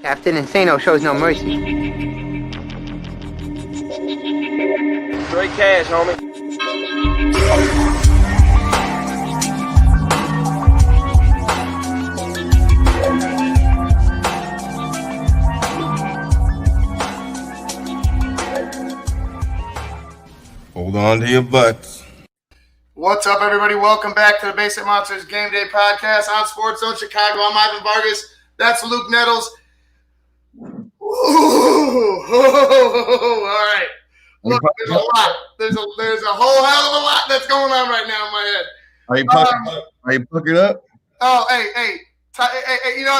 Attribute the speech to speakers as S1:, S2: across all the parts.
S1: Captain Insano shows no mercy.
S2: Straight cash, homie.
S3: Hold on to your butts.
S4: What's up, everybody? Welcome back to the Basic Monsters Game Day Podcast on SportsZone Chicago. I'm Ivan Vargas. That's Luke Nettles. Ooh, all right. Look, there's a lot. There's a whole hell of a lot that's going on right now in my head.
S3: Are you puckered up?
S4: Oh, hey, you know,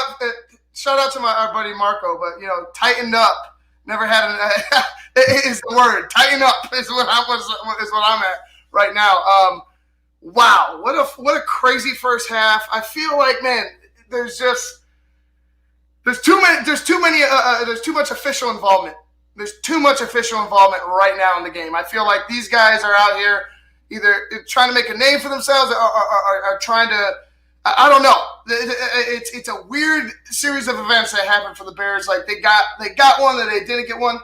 S4: shout out to our buddy Marco, but, you know, tightened up. Never had it is the word. Tighten up is what I'm at right now. Wow, what a crazy first half. I feel like, man, there's too much official involvement. There's too much official involvement right now in the game. I feel like these guys are out here either trying to make a name for themselves or are trying to. I don't know. It's a weird series of events that happened for the Bears. Like they got one, then they didn't get one.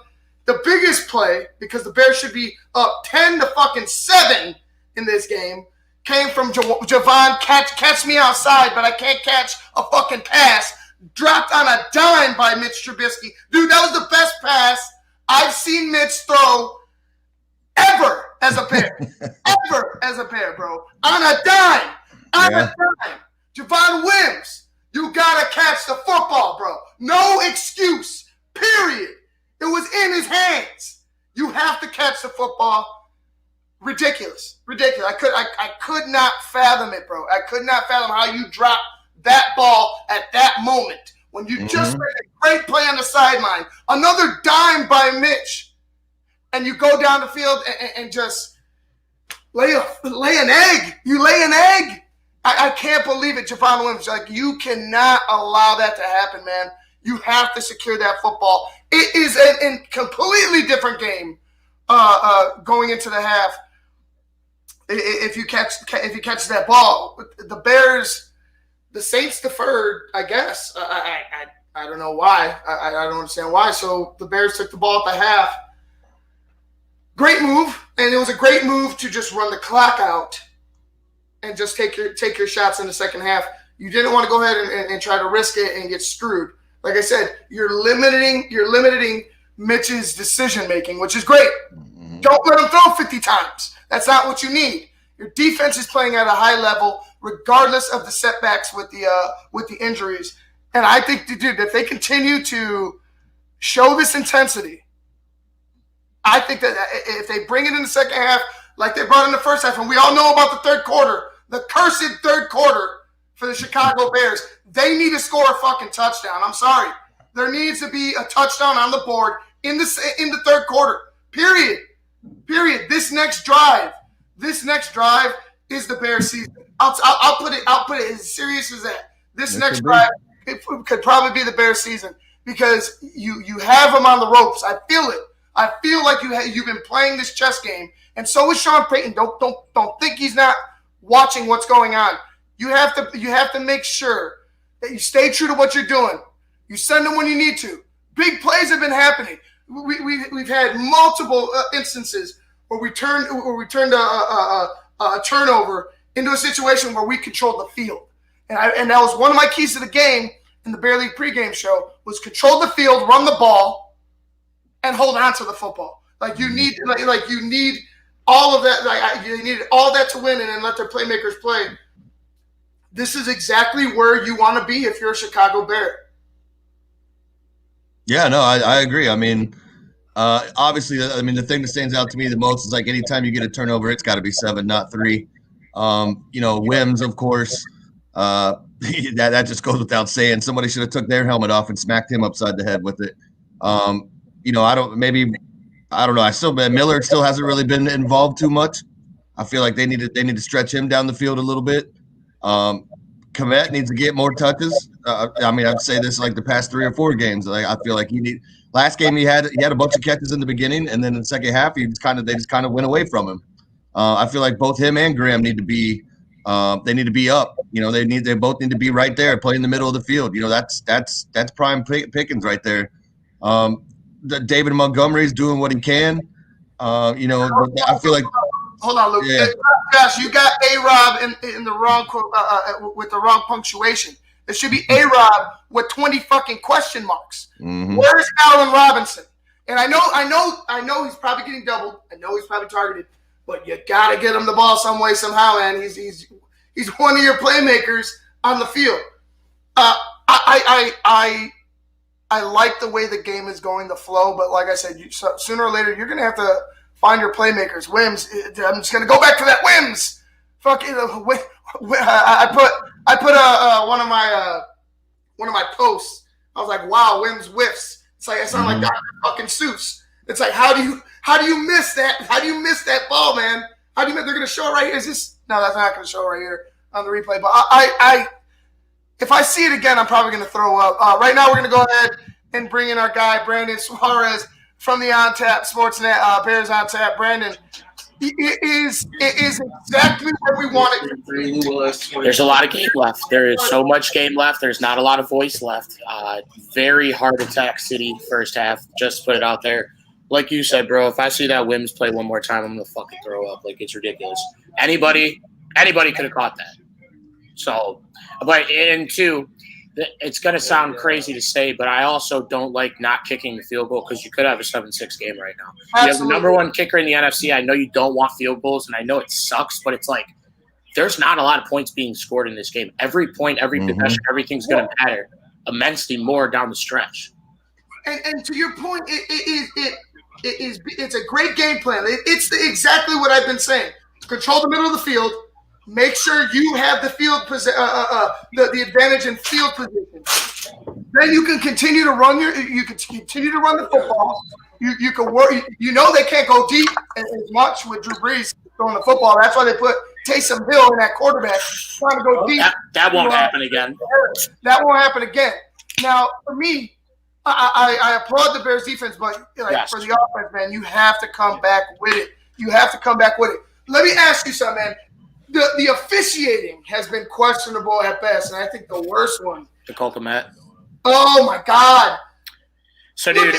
S4: The biggest play, because the Bears should be up 10-7 in this game, came from Javon. Catch me outside, but I can't catch a fucking pass. Dropped on a dime by Mitch Trubisky. Dude, that was the best pass I've seen Mitch throw ever as a Bear. Ever as a Bear, bro. On a dime. On a dime. Javon Wims, you got to catch the football, bro. No excuse, period. It was in his hands. You have to catch the football. Ridiculous. I could not fathom it, bro. I could not fathom how you dropped that ball at that moment when you just made a great play on the sideline. Another dime by Mitch. And you go down the field and just lay an egg. You lay an egg. I can't believe it, Javon Williams. Like, you cannot allow that to happen, man. You have to secure that football. It is a completely different game going into the half. If you catch that ball, the Bears, the Saints deferred. I guess I don't know why. I don't understand why. So the Bears took the ball at the half. Great move, and it was a great move to just run the clock out and just take your shots in the second half. You didn't want to go ahead and try to risk it and get screwed. Like I said, you're limiting Mitch's decision making, which is great. Don't let him throw 50 times. That's not what you need. Your defense is playing at a high level, regardless of the setbacks with the injuries. And I think, dude, if they continue to show this intensity, I think that if they bring it in the second half, like they brought in the first half, and we all know about the third quarter, the cursed third quarter for the Chicago Bears, they need to score a fucking touchdown. I'm sorry. There needs to be a touchdown on the board in the third quarter. Period. This next drive is the Bears season. I'll put it as serious as that. This next drive, it could probably be the Bears season because you have them on the ropes. I feel it. I feel like you've been playing this chess game, and so is Sean Payton. Don't think he's not watching what's going on. You have to make sure that you stay true to what you're doing. You send them when you need to. Big plays have been happening. We've had multiple instances where we turned a turnover into a situation where we controlled the field, and that was one of my keys to the game in the Bear League pregame show was control the field, run the ball, and hold on to the football. Like you need all of that. You need all that to win, and then let their playmakers play. This is exactly where you want to be if you're a Chicago Bear.
S3: Yeah, no, I agree. I mean, obviously, the thing that stands out to me the most is like anytime you get a turnover, it's got to be 7, not 3. Wims, of course, that just goes without saying. Somebody should have took their helmet off and smacked him upside the head with it. I don't know. Miller still hasn't really been involved too much. I feel like they need to stretch him down the field a little bit. Kmet needs to get more touches. I'd say this like the past 3 or 4 games. Like I feel like last game he had a bunch of catches in the beginning, and then in the second half they just kind of went away from him. I feel like both him and Graham need to be up, They both need to be right there, play in the middle of the field. That's prime pickings right there. David Montgomery's doing what he can. I feel like.
S4: Hold on, Luke.
S3: Yeah.
S4: Gosh, you got A-Rob in the wrong with the wrong punctuation. It should be A-Rob with 20 fucking question marks.
S3: Mm-hmm.
S4: Where's Allen Robinson? And I know he's probably getting doubled. I know he's probably targeted, but you gotta get him the ball some way, somehow, man. He's one of your playmakers on the field. I like the way the game is going, the flow, but like I said, sooner or later you're gonna have to find your playmakers. Wims. I'm just gonna go back to that Wims. Fucking. I put one of my posts. I was like, wow, Wims whiffs. It's like I sound like Dr. fucking Seuss. It's like how do you miss that? How do you miss that ball, man? How do you miss? They're gonna show it right here. Is this? No, that's not gonna show right here on the replay. But I if I see it again, I'm probably gonna throw up. Right now, we're gonna go ahead and bring in our guy Brandon Suarez from the On Tap Sportsnet Bears On Tap. Brandon, it is exactly what we wanted.
S2: There's a lot of game left. There is so much game left. There's not a lot of voice left. Very hard attack City first half. Just put it out there. Like you said, bro, if I see that Wims play one more time, I'm going to fucking throw up. Like, it's ridiculous. Anybody could have caught that. So, and two, it's going to sound crazy to say, but I also don't like not kicking the field goal because you could have a 7-6 game right now. Absolutely. You have the number one kicker in the NFC. I know you don't want field goals, and I know it sucks, but it's like there's not a lot of points being scored in this game. Every point, every possession, everything's going to matter immensely more down the stretch.
S4: And to your point, it's a great game plan. It's exactly what I've been saying. Control the middle of the field. Make sure you have the field the advantage in field position. Then you can continue to run the football. You can work. They can't go deep as much with Drew Brees throwing the football. That's why they put Taysom Hill in that quarterback trying to go deep.
S2: That won't happen again.
S4: That won't happen again. Now, for me, I applaud the Bears defense, but for the offense, man, you have to come back with it. Let me ask you something, man. The officiating has been questionable at best, and I think the worst one.
S2: The Colcomet.
S4: Oh, my God.
S2: So, dude.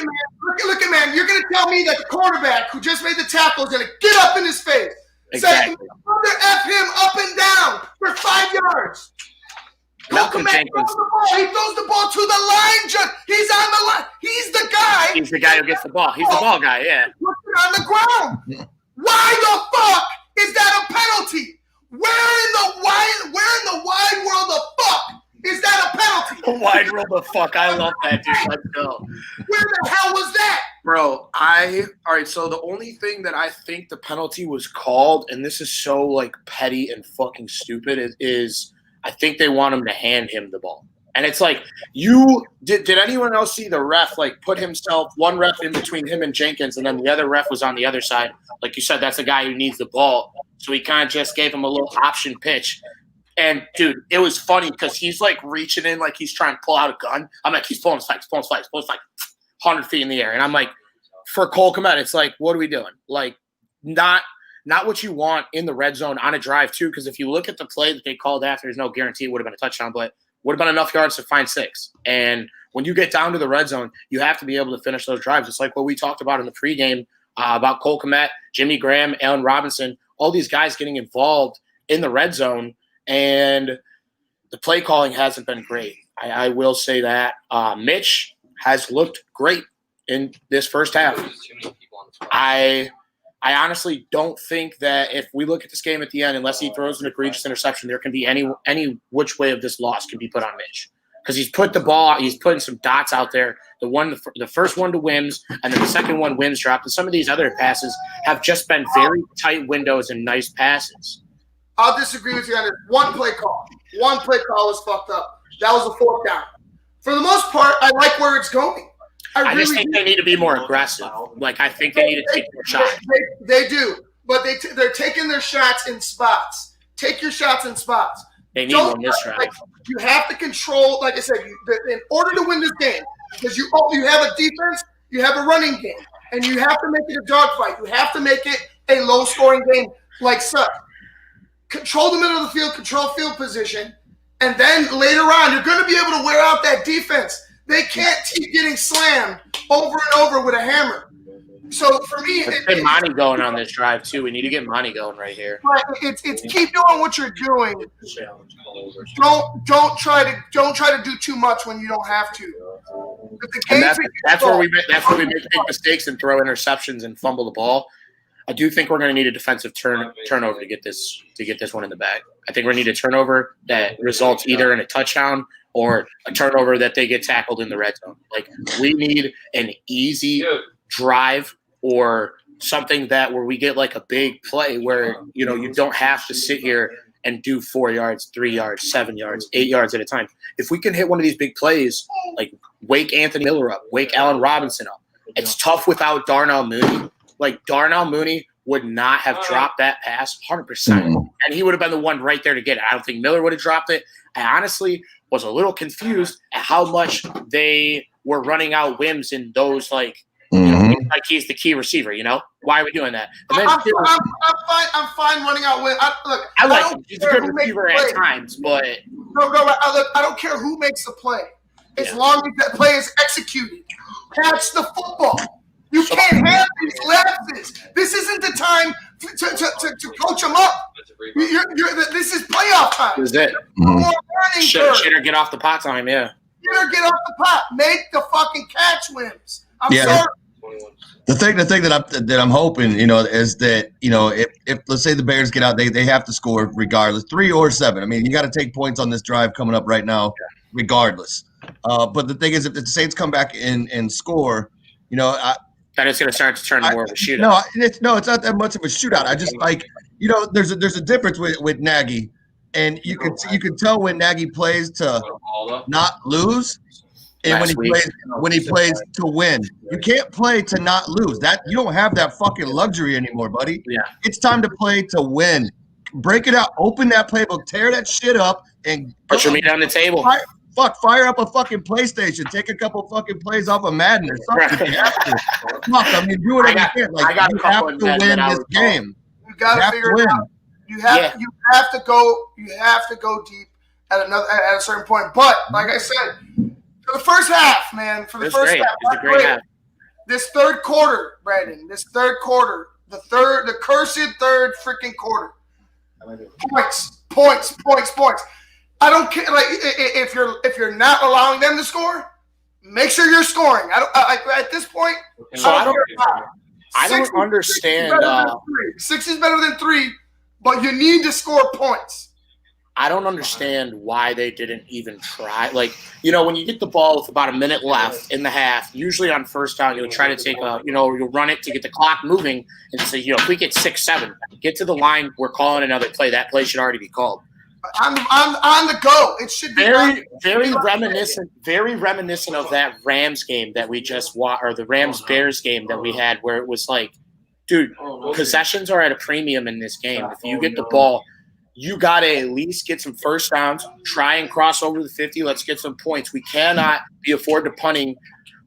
S4: Look at man. You're going to tell me that the quarterback who just made the tackle is going to get up in his face.
S2: Exactly.
S4: Say, mother F him up and down for 5 yards.
S2: Malcolm Jenkins.
S4: He throws the ball to the line judge. He's on the line. He's the guy.
S2: He's the guy who gets the ball. He's the ball guy, yeah.
S4: On the ground. Why the fuck is that a penalty? Where in the wide world of fuck is that a penalty?
S2: The wide world of fuck. I love that, dude. Let's go.
S4: Where the hell was that?
S5: Bro, all right, so the only thing that I think the penalty was called, and this is so, like, petty and fucking stupid, is I think they want him to hand him the ball. And it's like, did anyone else see the ref, like, put himself, one ref in between him and Jenkins, and then the other ref was on the other side? Like you said, that's the guy who needs the ball. So he kind of just gave him a little option pitch. And, dude, it was funny because he's, like, reaching in like he's trying to pull out a gun. I'm like, he's pulling his flags, 100 feet in the air. And I'm like, for Cole Kmet, it's like, what are we doing? Like, not what you want in the red zone on a drive, too, because if you look at the play that they called after, there's no guarantee it would have been a touchdown, but would have been enough yards to find 6. And when you get down to the red zone, you have to be able to finish those drives. It's like what we talked about in the pregame about Cole Kmet, Jimmy Graham, Allen Robinson, all these guys getting involved in the red zone, and the play calling hasn't been great. I will say that. Mitch has looked great in this first half. I honestly don't think that if we look at this game at the end, unless he throws an egregious interception, there can be any which way of this loss can be put on Mitch. Because he's putting some dots out there. The first one to Wims, and then the second one Wims dropped. And some of these other passes have just been very tight windows and nice passes.
S4: I'll disagree with you on this. One play call was fucked up. That was a 4th down. For the most part, I like where it's going. I
S2: just think they need to be more aggressive. Like, I think they need to take more shots.
S4: They do, but they're taking their shots in spots. Take your shots in spots.
S2: They need one this drive.
S4: You have to control, like I said, in order to win this game, because you have a defense, you have a running game, and you have to make it a dogfight. You have to make it a low-scoring game like such. Control the middle of the field, control field position, And then later on, you're going to be able to wear out that defense. They can't keep getting slammed over and over with a hammer. So for me,
S5: let's get Monty going on this drive too. We need to get Monty going right here.
S4: It's keep doing what you're doing. Don't try to do too much when you don't have to.
S5: And that's where we make big mistakes and throw interceptions and fumble the ball. I do think we're going to need a defensive turnover to get this one in the bag. I think we're going to need a turnover that results either in a touchdown or a turnover that they get tackled in the red zone. Like, we need an easy drive or something where we get like a big play where, you don't have to sit here and do 4 yards, 3 yards, 7 yards, 8 yards at a time. If we can hit one of these big plays, like wake Anthony Miller up, wake Allen Robinson up. It's tough without Darnell Mooney. Like, Darnell Mooney would not have dropped that pass 100%. And he would have been the one right there to get it. I don't think Miller would have dropped it. I honestly was a little confused at how much they were running out Wims in those, like he's the key receiver, Why are we doing that? And then
S4: I'm fine running out Wims.
S5: I like him. He's a good receiver at times, but
S4: I don't care who makes the play. As long as that play is executed. Catch the football. You can't have these lapses. This isn't the time to coach them up. This is playoff time.
S5: This is it. Shit or get off the pot time, yeah.
S4: Shit or get off the pot. Make the fucking catch wins. I'm sorry.
S3: The thing that I'm hoping, is that, if let's say the Bears get out, they have to score regardless, 3 or 7. I mean, you got to take points on this drive coming up right now, regardless. But the thing is, if the Saints come back and score,
S5: then it's going to start to turn more of a shootout.
S3: It's not that much of a shootout. I just there's a difference with Nagy, and you can tell when Nagy plays to not lose, and when he plays to win. You can't play to not lose. That you don't have that fucking luxury anymore, buddy.
S5: Yeah,
S3: it's time to play to win. Break it out. Open that playbook. Tear that shit up and
S5: put your meat on the table.
S3: Fire up a fucking PlayStation. Take a couple fucking plays off of Madden or something.
S5: Right.
S3: You have to. Do whatever you can. Like, you have to win this game.
S4: You got to figure it out. You have to go deep at a certain point. But like I said, for the first half, man,
S5: It's a great half.
S4: This third quarter, Brandon. The cursed third freaking quarter. Points. I don't care. Like, if you're not allowing them to score, make sure you're scoring. At this point.
S5: So I don't understand.
S4: 6 is better than 3, but you need to score points.
S5: I don't understand why they didn't even try. Like, when you get the ball with about a minute left in the half, usually on first down, you'll try to take you'll run it to get the clock moving and say, if we get 6-7, get to the line, we're calling another play. That play should already be called.
S4: On the go. It should be
S5: very reminiscent of that Rams game that we just watched, or the Rams-Bears game that we had, where it was like, dude, possessions are at a premium in this game. If you get the ball, you got to at least get some first downs, try and cross over the 50. Let's get some points. We cannot be afford to punting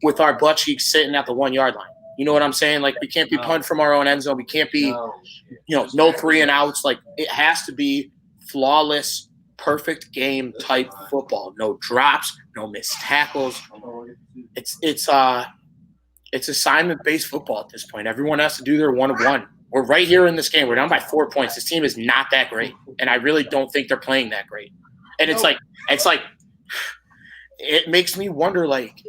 S5: with our butt cheeks sitting at the 1 yard line. You know what I'm saying? Like, we can't be punting from our own end zone. We can't be, no 3 and outs. Like, it has to be flawless, perfect game type football. No drops, no missed tackles. It's assignment-based football at this point. Everyone has to do their 1-of-1. We're right here in this game. We're down by 4 points. This team is not that great, and I really don't think they're playing that great. And it's like it makes me wonder. Like,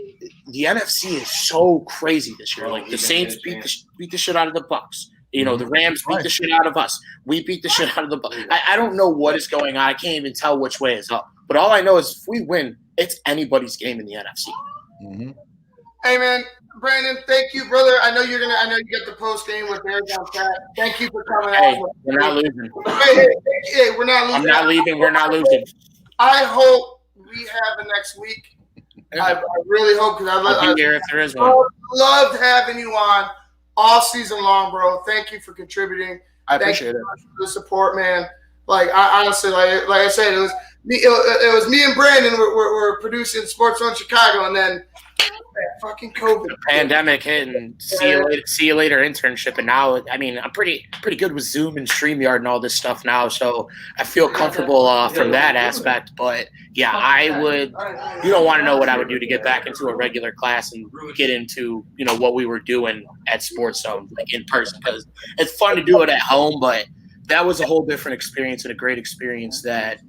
S5: the NFC is so crazy this year. Like, the Saints beat the shit out of the Bucs. The Rams beat the shit out of us. We beat the shit out of the Bucs. I don't know what is going on. I can't even tell which way is up. But all I know is if we win, it's anybody's game in the NFC.
S3: Mm-hmm.
S4: Hey, man. Brandon, thank you, brother. I know you got the post game with Bears on chat. Thank you for coming out.
S5: We're not losing.
S4: Hey, we're not losing.
S5: I'm not leaving. We're not losing.
S4: I hope we have the next week. I really hope, because
S5: I'll be here if there is one.
S4: Loved having you on all season long, bro. Thank you for contributing.
S5: I appreciate it.
S4: For the support, man. Like, I honestly, like I said, it was me and Brandon were producing SportsZone Chicago, and then Fucking COVID.
S2: The pandemic hit and see you later internship. And now, I mean, I'm pretty good with Zoom and StreamYard and all this stuff now. So I feel comfortable from that aspect. But yeah, you don't want to know what I would do to get back into a regular class and get into, what we were doing at SportsZone, like in person, because it's fun to do it at home. But that was a whole different experience and a great experience that,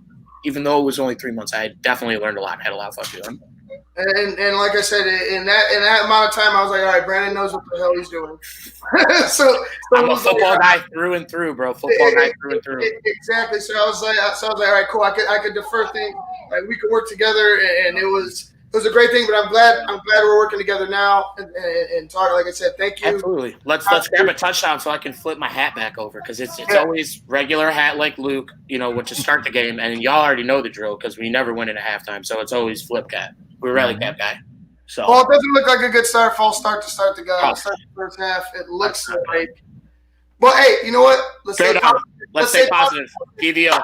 S2: even though it was only 3 months, I definitely learned a lot and had a lot of fun doing.
S4: And like I said, in that amount of time, I was like, all right, Brandon knows what the hell he's doing. so
S2: I'm a football guy through and through, bro. Football guy through and through.
S4: Exactly. So I was like, all right, cool. I could defer things. Like we could work together, and it was a great thing. But I'm glad we're working together now and talk. Like I said, thank you.
S2: Absolutely. Let's grab a touchdown so I can flip my hat back over, because it's always regular hat like Luke, which is start the game, and y'all already know the drill because we never win in a halftime, so it's always flip cap. We're really that guy. So.
S4: Well, it doesn't look like a good false start to start the guy. Start the first half. It looks like. Well, hey, you know what? Let's stay
S2: positive. DVO.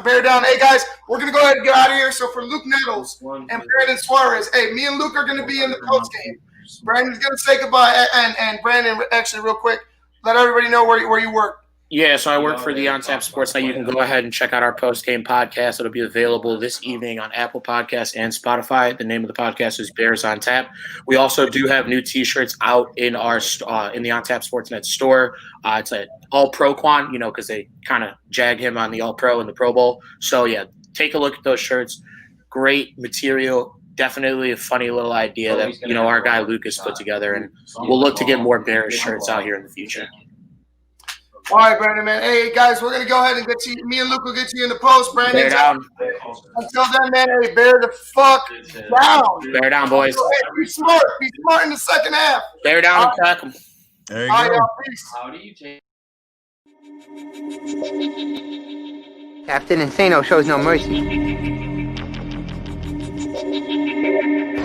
S4: Bear down. Hey, guys, we're going to go ahead and get out of here. So for Luke Nettles and Brandon Suarez, hey, me and Luke are going to be in the post game. Brandon's going to say goodbye. And Brandon, actually, real quick, let everybody know where you work.
S2: Yeah, so I work for the On Tap Sports Night. You can go ahead and check out our post-game podcast. It'll be available this evening on Apple Podcasts and Spotify. The name of the podcast is Bears on Tap. We also do have new T-shirts out in our in the On Tap Sportsnet store. It's an All-Pro Quan, because they kind of jag him on the All-Pro and the Pro Bowl. So, yeah, take a look at those shirts. Great material. Definitely a funny little idea that, our guy Lucas put together. And we'll look to get more Bears shirts out here in the future.
S4: All right, Brandon, man. Hey, guys, we're going to go ahead and get you. Me and Luke will get you in the post. Brandon,
S2: bear down.
S4: Until then, man, hey, bear the fuck down.
S2: Bear down, boys.
S4: Be smart. Be smart in the second half.
S2: Bear down and crack them.
S3: There you go.
S4: Y'all, peace.
S6: How do you take?
S1: Captain Insano shows no mercy.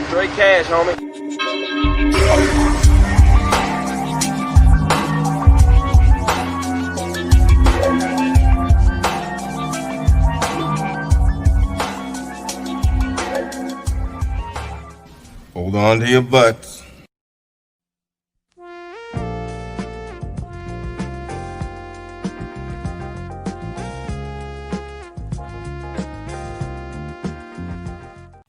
S6: Straight cash, homie.
S7: Hold on to your butts.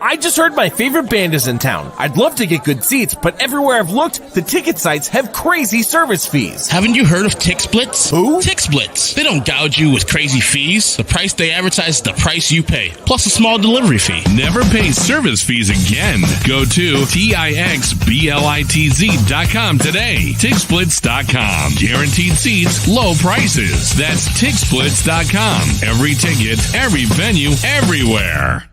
S8: I just heard my favorite band is in town. I'd love to get good seats, but everywhere I've looked, the ticket sites have crazy service fees.
S9: Haven't you heard of TixSplits?
S8: Who?
S9: TixSplits. They don't gouge you with crazy fees. The price they advertise is the price you pay, plus a small delivery fee.
S10: Never pay service fees again. Go to TixSplits.com today. TixSplits.com. Guaranteed seats, low prices. That's TixSplits.com. Every ticket, every venue, everywhere.